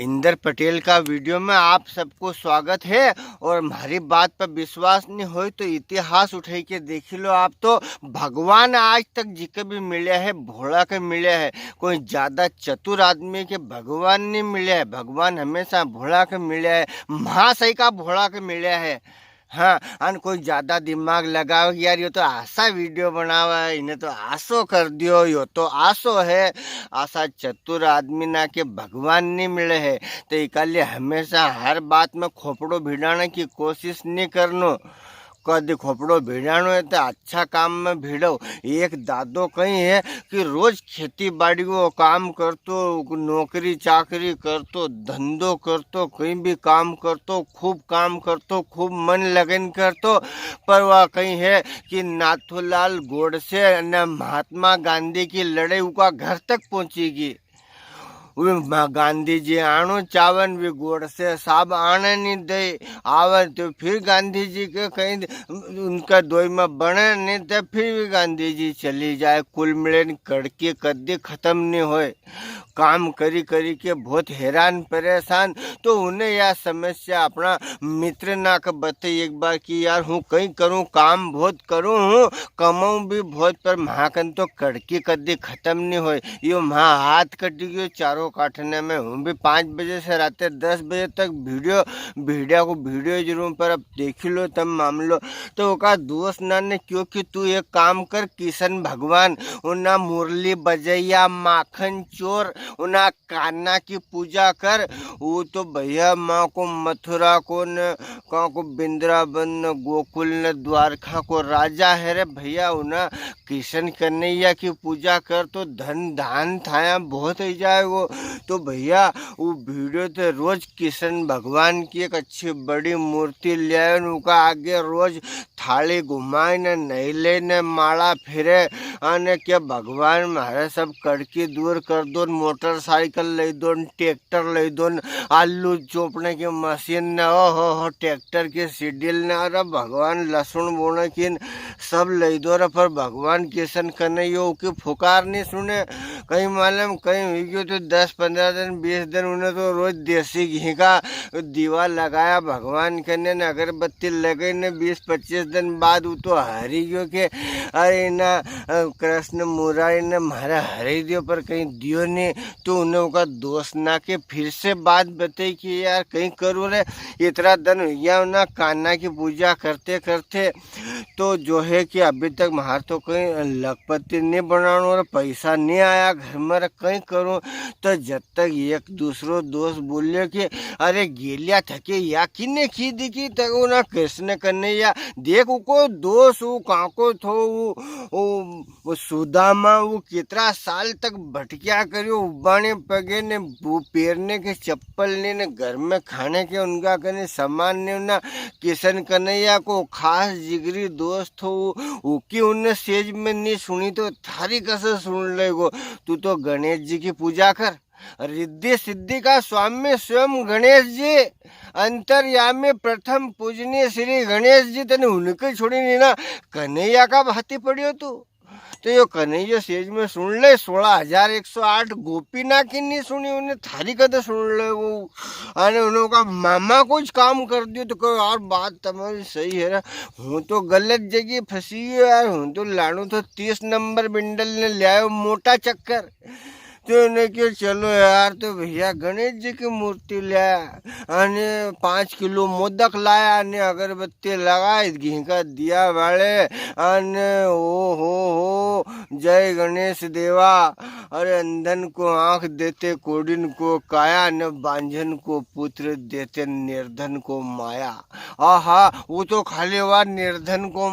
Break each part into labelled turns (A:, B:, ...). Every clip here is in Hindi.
A: इंदर पटेल का वीडियो में आप सबको स्वागत है। और हमारी बात पर विश्वास नहीं हो तो इतिहास उठाई के देख लो आप। तो भगवान आज तक जिके भी मिले है भोला के मिले है, कोई ज्यादा चतुर आदमी के भगवान नहीं मिले है। भगवान हमेशा भोला के मिले है, महाशय का भोला के मिले है। हाँ, अन कोई ज्यादा दिमाग लगाओ यार, ये तो आशा वीडियो बनावा है, इन्हें तो आसो कर दियो, यो तो आसो है। आशा चतुर आदमी ना के भगवान नहीं मिले है। तो इकाले हमेशा हर बात में खोपड़ो भिड़ाने की कोशिश नहीं करनो। कद खोपड़ो भिड़ानो है तो अच्छा काम में भिड़ो। एक दादो कहीं है कि रोज खेती बाड़ी को काम करतो, नौकरी चाकरी करतो, धंधो करतो, कहीं भी काम करतो, खूब काम करतो, खूब मन लगन करतो। पर वह कहीं है कि नाथूलाल गोडसे न महात्मा गांधी की लड़ाई उनका घर तक पहुंचेगी। गांधी जी आणो चावन भी गोड़ से साहब आने नहीं दे आवे, तो फिर गांधी जी के कहीं उनका दोई में बने नहीं तो फिर भी गांधी जी चली जाए। कुल मिले कड़के कद्दे खत्म नहीं होए। काम करी करी के बहुत हैरान परेशान। तो उन्हें यह समस्या अपना मित्र ना के बताई एक बार कि यार हूँ कहीं करूँ, काम बहुत करूँ हूँ, कमाऊँ भी बहुत, पर महाकन तो कड़के कद्दे खत्म नहीं होए। यो महा हाथ कटी गयो चारों काटने में। हूँ भी 5 बजे से रात 10 बजे तक वीडियो जरूर, पर अब देख लो तब मामलो। तो का दोस्त ना ने क्योंकि तू एक काम कर, किशन भगवान उना मुरली बजैया माखन चोर उना कान्ना की पूजा कर। वो तो भैया माँ को मथुरा को न कहाँ को बिंद्रावन न गोकुल न द्वारका को राजा है रे भैया। उना किशन कन्हैया की पूजा कर तो धन धान थाया बहुत ही जाए वो। तो भैया वो वीडियो तो रोज किशन भगवान की एक अच्छी बड़ी मूर्ति ले आए, उनका आगे रोज थाली घुमाए न नहिले न माला फिरे। अने क्या भगवान मारे सब कड़की दूर कर दो, मोटरसाइकिल ले दो, ट्रैक्टर ले दो, आलू चोपने की मशीन न हो ट्रैक्टर की सीडील न, अरे भगवान लहसुन बोने की सब ले दो रे। पर भगवान किशन कन्हैया की फुकार नहीं सुने। कहीं मालूम कहीं हुई गयो तो 10-15 दिन 20 दिन उन्हें तो रोज देसी घी का दीवा लगाया भगवान कन्हैया ने, अगरबत्ती लगे न 20-25 दिन बाद वो तो हरी गयो के अरे ना कृष्ण मुरारी ने मारा हरी दियो, पर कहीं दियो नहीं। तो उन्हें उनका दोस्त ना के फिर से बात बताई कि यार कहीं करूँ रे, इतना दिन हो गया ना कान्हा की पूजा करते करते। तो जो है कि अभी तक मार तो कहीं लखपति नहीं बनाना और पैसा नहीं आया घर में, कहीं करूँ। तो जब तक एक दूसरो दोस्त बोलिए कि अरे गेलिया थके या किन्ने खी दिखी तक ना कृष्ण कन्हैया देख को दोस्त वो काको थो वो सुदामा वो कितना साल तक भटकिया करियो, उबाने पगे ने वो पेरने के चप्पल ने घर में खाने के उनका कने सामान ने ना। किशन कन्हैया को खास जिगरी दोस्त हो उसकी उनने सेज में नहीं सुनी तो थारी कैसे सुन लेगो। तू तो गणेश जी की पूजा कर, रिद्धि सिद्धि का स्वामी स्वयं गणेश जी, अंतर्यामी प्रथम पूजनीय श्री गणेश जी, तने उनके छोड़ी नहीं ना कन्हैया का भाती पड़ियो तू। तो यो कन्हैया सेज में सुन ले 16,108 गोपीनाथ की नहीं सुनी उन्हें थारी कदे सुन ले वो। अरे उनका मामा कुछ काम कर दियो तो कोई और बात तुम्हारी सही है ना। हूँ तो गलत जगह फंसी है यार, हूँ तो लानू तो 30 नंबर बिंडल ने ले आयो मोटा चक्कर। तो ने क्यों चलो यार, तो भैया गणेश जी की मूर्ति लाया अने 5 किलो मोदक लाया अने अगरबत्ती लगाई घी का दिया वाले अने ओ हो जय गणेश देवा। अरे अंधन को आंख देते कोडिन को काया, न बांझन को पुत्र देते निर्धन को माया। आहा वो तो खाली बार निर्धन को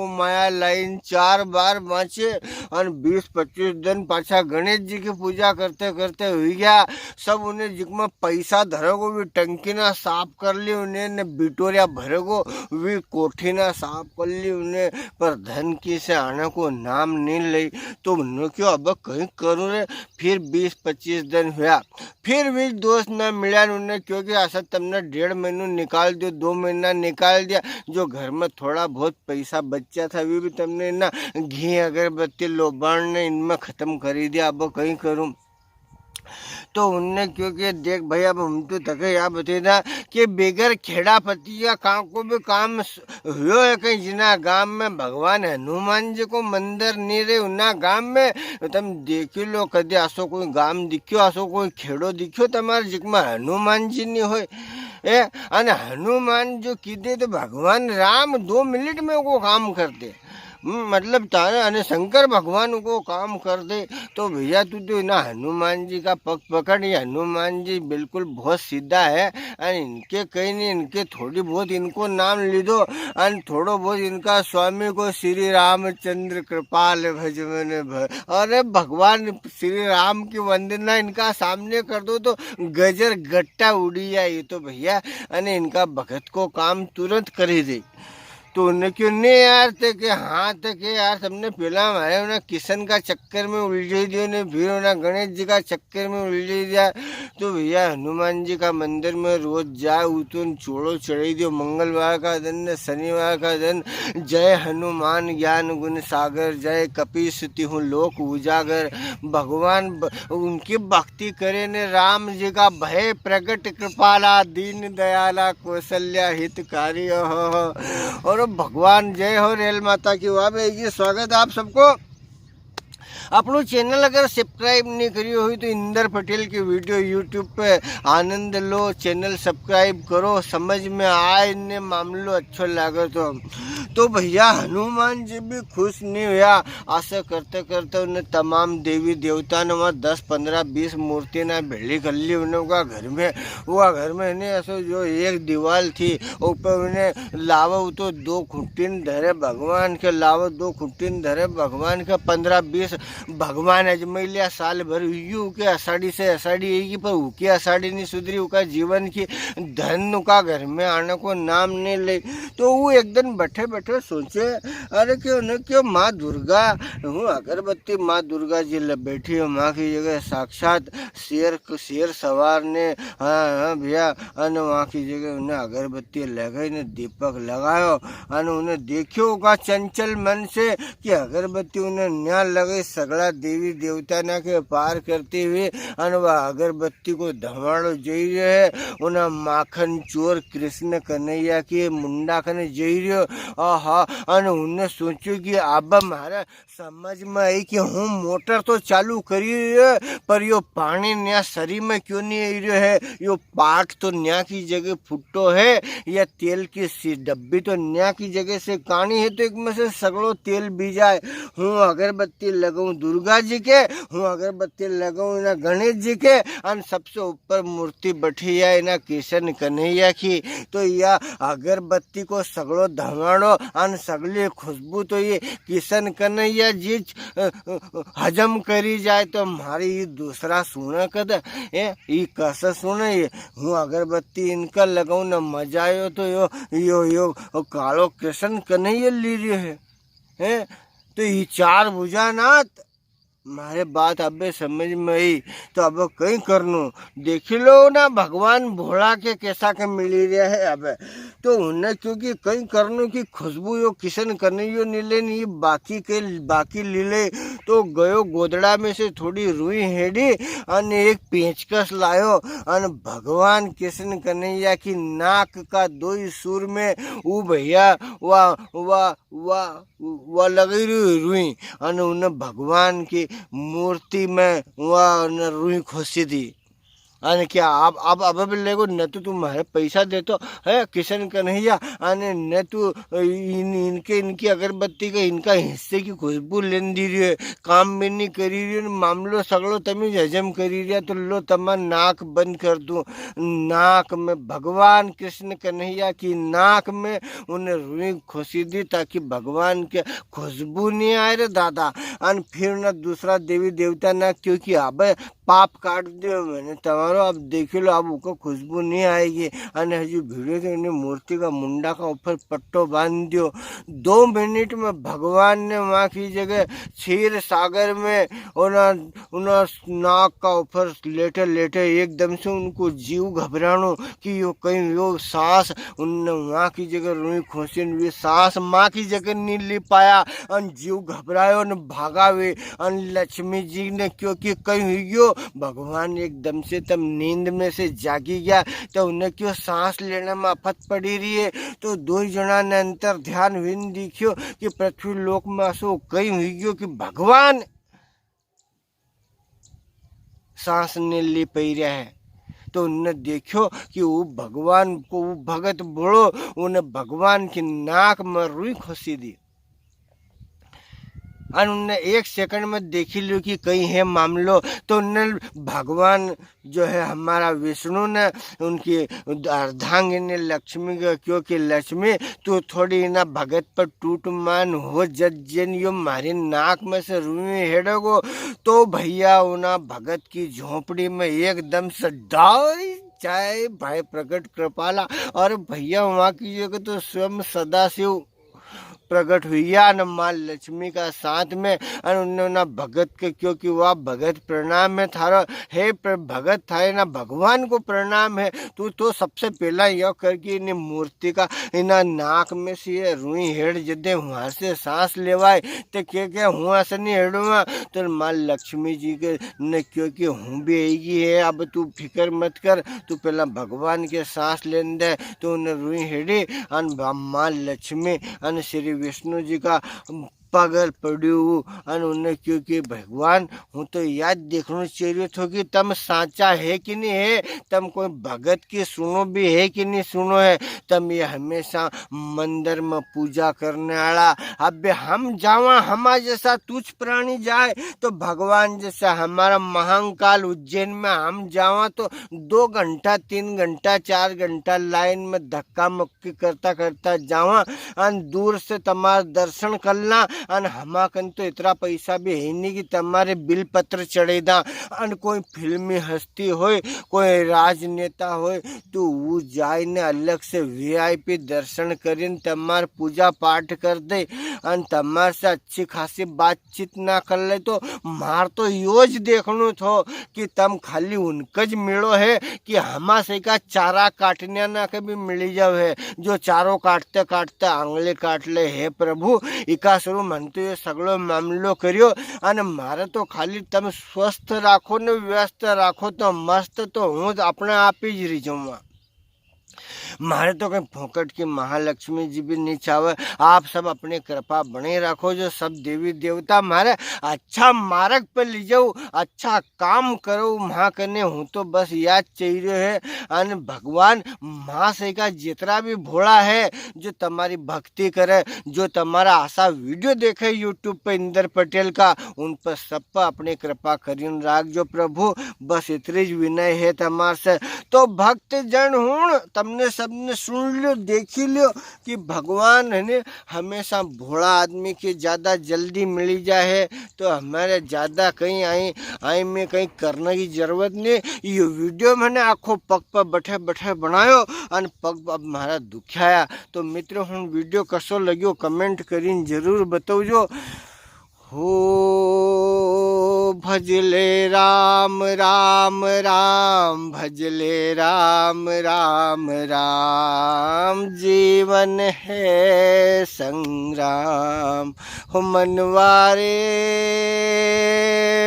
A: माया लाइन 4 बार बाँचे और 20-25 दिन पाछा गणेश जी की पूजा करते करते हुई गया। सब उन्हें जिसमें पैसा धरोगो भी टंकी ना साफ कर ली उन्हें, न बिटोरिया भरेगो भी कोठी ना साफ कर ली उन्हें, पर धन की से आने को नाम नहीं ली। तो उन्होंने क्यों अब कहीं करूँ रे। फिर 20-25 दिन हुआ, फिर भी दोस्त ना मिला उन्हें, क्योंकि ऐसा तुमने 1.5 महीना निकाल दिया, 2 महीना निकाल दिया, जो घर में थोड़ा बहुत पैसा बचा था भी तुमने ना घी अगरबत्ती लोबान ने इनमें ख़त्म कर दिया। अब कहीं करूँ तो उनने क्योंकि देख भाई अब हम तो थके या बतेना कि बेगर खेड़ा पतिया काम को भी काम हुयो है कहीं जिना गांव में भगवान हनुमान जी को मंदिर नहीं रहे उना गांव में तुम देख लो कदे आसो कोई गांव दिख्यो आसो कोई खेड़ो दिख्यो तुम्हारे जिकमा हनुमान जी नहीं होय ए अने हनुमान जो कीधे तो भगवान राम 2 मिनट में वो काम करते मतलब तारे अने शंकर भगवान को काम कर दे तो भैया तू तो ना हनुमान जी का पग पकड़ ये हनुमान जी बिल्कुल बहुत सीधा है और इनके कहीं नहीं इनके थोड़ी बहुत इनको नाम ले दो और थोड़ो बहुत इनका स्वामी को श्री रामचंद्र कृपाल भज मैंने अरे भगवान श्री राम की वंदना इनका सामने कर दो तो गजर गट्टा उड़ी जाए ये तो भैया अने इनका भगत को काम तुरंत कर ही दे तो उन्हें क्यों नहीं यार थे कि हाँ थे कि यार सबने पहला हमारे उन्हें किशन का चक्कर में उलझे दिया ने फिर उन्हें गणेश जी का चक्कर में उलझे दिया तो भैया हनुमान जी का मंदिर में रोज जाए उतन चोड़ो चढ़ाई दियो मंगलवार का दिन शनिवार का दिन जय हनुमान ज्ञान गुण सागर जय कपीस तिहु लोक उजागर भगवान उनकी भक्ति करे ने राम जी का भय प्रकट कृपाला दीन दयाला कौशल्या हितकारी और भगवान जय हो रेल माता की वाह भाई स्वागत है आप सबको આપણું ચેનલ अगर सब्सक्राइब नहीं करी हुई तो इंदर पटेल की वीडियो यूट्यूब पे आनंद लो चैनल सब्सक्राइब करो समझ में आए ने मामलो अच्छो लगे तो भैया हनुमान जी भी खुश नहीं हुआ ऐसा करते करते उन्हें तमाम देवी देवता ने वहाँ 10, 15, 20 मूर्ति ना भेड़ी कर ली उन्हें घर में इन्हें ऐसा जो एक दीवार थी ऊपर उन्हें लावा तो 2 खुट्टीन धरे भगवान के लावा 2 खुट्टीन धरे भगवान के 15-20 भगवान अजमैल लिया साल भर यू के अषाढ़ी से अषाढ़ी आएगी पर उके अषाढ़ी नहीं सुधरी उका जीवन की धन का घर में आने को नाम नहीं ले तो वो एक दिन बैठे बैठे सोचे अरे क्यों न क्यों माँ दुर्गा हूँ अगरबत्ती माँ दुर्गा जी बैठी हो माँ की जगह साक्षात शेर सवार ने हाँ भैया अन वहाँ की जगह उन्हें अगरबत्ती लगाई ने दीपक लगायो अन उन्हें देखियो का चंचल मन से कि अगरबत्ती उन्हें न्या लगे सगड़ा देवी देवता ना के पार करते हुए अन वह अगरबत्ती को धमाड़ो जई रहे है उन्हें माखन चोर कृष्ण कन्हैया के मुंडा कने जई रहो आहा अन उन्हें सोचो कि अब हमारा समझ में आई कि हूँ मोटर तो चालू करी है पर यो पानी न्या शरीर में क्यों नहीं आई रहा है यो पाट तो न्या की जगह फुटो है या तेल की डब्बी तो न्या की जगह से कानी है तो एक में से सगड़ो तेल भी जाए हूँ अगरबत्ती लगाऊं दुर्गा जी के हूँ अगरबत्ती लगाऊं ना गणेश जी के और सबसे ऊपर मूर्ति बैठी है ना किशन कन्हैया की तो या अगरबत्ती को सगड़ो धमाड़ो और सगली खुशबू तो ये किशन कन्हैया जी हजम करी जाए तो हमारी ये दूसरा सुना कद ये कैसा सुना ये हूँ अगरबत्ती इनका लगाऊं ना मजा आयो तो यो कालो कृष्ण कन्हैया ली रही है तो ये 4 भुजा नाथ मारे बात अब समझ में आई तो अब कहीं करनू देख लो ना भगवान भोला के कैसा के मिली रहा है अब तो उन्हें क्योंकि कहीं करनू की खुशबू यो किशन करने यो नीले नहीं बाकी लीले तो गयो गोदड़ा में से थोड़ी रुई हेडी और एक पेचकस लायो और भगवान किशन कन्हैया की नाक का 2 सुर में वो भैया वाह लगी रुई और उन्हें भगवान की मूर्ति में वह रुई खोसी थी अने क्या अब लेगो न तो तुम्हारे पैसा दे तो है किशन कन्हैया अने न तो इनकी अगरबत्ती का इनका हिस्से की खुशबू लेन दी रही है काम भी नहीं करी रही है मामलो सगड़ो तमी हजम करी रहा तो लो तमा नाक बंद कर दूँ नाक में भगवान कृष्ण कन्हैया की नाक में उन्हें रुई खुशी दी ताकि भगवान के खुशबू नहीं आए रे दादा अन फिर न दूसरा देवी देवता ना क्योंकि अब पाप काट दियो मैंने तमारो अब देख लो अब उनको खुशबू नहीं आएगी अने हजी भिड़े तो इन्हें मूर्ति का मुंडा का ऊपर पट्टो बांध दियो 2 मिनट में भगवान ने वहाँ की जगह क्षीर सागर में उन्हें नाक का ऊपर लेटे लेटे एकदम से उनको जीव घबरानो कि यो कहीं यो सांस उनने वहाँ की जगह रुई खोसी हुई सांस माँ की जगह नहीं ले पाया अन जीव घबरायो न भागा हुए अन लक्ष्मी जी ने क्योंकि कहीं यो भगवान एकदम से तब नींद में से जागी गया तो उन्हें क्यों सांस लेने में आफत पड़ी रही है। तो दो जना ने अंतर ध्यान विन दिखियो कि पृथ्वी लोक में असो कई हुई गयो कि भगवान सांस ने ले पी रहा है। तो उनने देखो कि वो भगवान को वो भगत बोलो उन्हें भगवान की नाक में रुई खोसी दी और उनने एक सेकंड में देखी लो कि कहीं है मामलो। तो उनने भगवान जो है हमारा विष्णु ने उनकी अर्धांगिनी लक्ष्मी का क्योंकि लक्ष्मी तो थोड़ी ना भगत पर टूट मान हो जन यो मारी नाक में से रुई हेडोगो। तो भैया उना भगत की झोपड़ी में एकदम से डाई चाहे भाई प्रकट कृपाला और भैया वहाँ की जगह तो स्वयं सदाशिव प्रकट हुआ न माँ लक्ष्मी का साथ में और उन्होंने भगत के क्योंकि वह भगत प्रणाम है थारो हे भगत थारे ना भगवान को प्रणाम है। तू तो सबसे पहला यह करके इन मूर्ति का इना नाक में से ये रुई हेड जदे वहाँ से सांस लेवाए तो क्या हुआ से नहीं हेडूंगा। तो माँ लक्ष्मी जी के ने क्योंकि हूँ भी आएगी है अब तू फिक्र मत कर तू पहला भगवान के सांस लेने दे। तो उन्हें रुई हेडी अन माँ लक्ष्मी अन श्री विष्णु जी का पागल पड़ू अन उन्हें क्योंकि भगवान हूँ तो याद देखना चाहिए थो कि तम साचा है कि नहीं है तम कोई भगत की सुनो भी है कि नहीं सुनो है तम ये हमेशा मंदिर में पूजा करने वाला। अब हम जावा हमारा जैसा तुझ प्राणी जाए तो भगवान जैसा हमारा महाकाल उज्जैन में हम जावा तो 2 घंटा 3 घंटा 4 घंटा लाइन में धक्का मुक्की करता करता जावा अन दूर से तुम्हारा दर्शन करना अन हमाकन तो इतना पैसा भी है नहीं कि तुम्हारे बिल पत्र चढ़ेदा अन कोई फिल्मी हस्ती होए कोई राजनेता होए तो वो जाए ने अलग से वीआईपी दर्शन करीन तमार पूजा पाठ कर दे अन तमार से अच्छी खासी बातचीत ना कर ले। तो मार तो योज देखनो थो कि तम खाली उनकज मिलो है कि हमा से का चारा काटने ना कभी मिली जाओ है जो चारों काटते काटते आंगले काट ले। हे प्रभु इका शुरू मनते ये सगलो मामलो करियो अन मारे तो खाली तम स्वस्थ राखो ने व्यस्त राखो तो मस्त तो हूँ अपने आप ही जी रही जाऊँगा। मारे तो कहीं फोकट की महालक्ष्मी जी भी नहीं चाहे। आप सब अपने कृपा बने रखो जो सब देवी देवता मारे अच्छा मार्ग पर ले जाओ अच्छा काम करो वहाँ करने हूँ तो बस याद चाहिए है अन भगवान माँ से का जितना भी भोला है जो तुम्हारी भक्ति करे जो तुम्हारा आशा वीडियो देखे यूट्यूब पे इंदर पटेल का उन पर सब पर अपने कृपा करीन राख जो प्रभु बस इतनी विनय है तुम्हारे से। तो भक्त जन हूँ तमने सबने सुन लियो देखी लियो कि भगवान है ने हमेशा भोला आदमी के ज़्यादा जल्दी मिली जाए तो हमारे ज़्यादा कहीं आई में कहीं करने की ज़रूरत नहीं। ये वीडियो मैंने आँखों पग पर बैठे बैठे बनायो और पग अब हमारा दुखाया। तो मित्रों हम वीडियो कसो लग्यो कमेंट करीन जरूर बताओ। हो भजले राम राम राम भजले राम राम राम जीवन है संग्राम हो मनवारे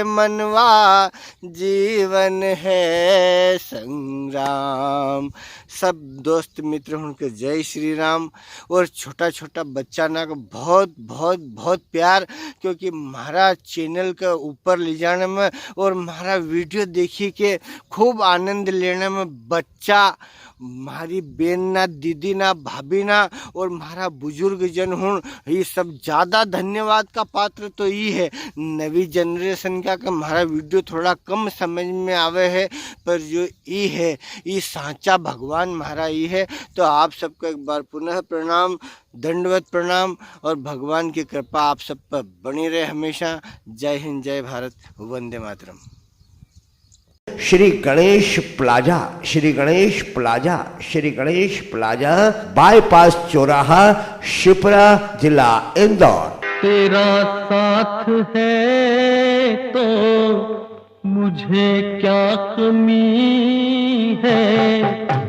A: मनवा जीवन है संग्राम। सब दोस्त मित्र उनके जय श्री राम और छोटा छोटा बच्चा ना को बहुत बहुत बहुत प्यार क्योंकि हमारा चैनल के ऊपर ले जाने में और हमारा वीडियो देखी के खूब आनंद लेने में बच्चा हमारी बेन ना दीदी ना भाभी ना और हमारा बुजुर्ग जन हूँ ये सब ज़्यादा धन्यवाद का पात्र तो ये है। नवी जनरेशन का हमारा वीडियो थोड़ा कम समझ में आवे है पर जो ये है ये सांचा भगवान हमारा ये है। तो आप सबको एक बार पुनः प्रणाम दंडवत प्रणाम और भगवान की कृपा आप सब पर बनी रहे हमेशा। जय हिंद जय भारत वंदे मातरम।
B: Shri Ganesh plaza Shri Ganesh plaza Shri Ganesh plaza bypass चौराहा शिप्रा जिला इंदौर।
C: तेरा साथ है तो मुझे क्या कमी है।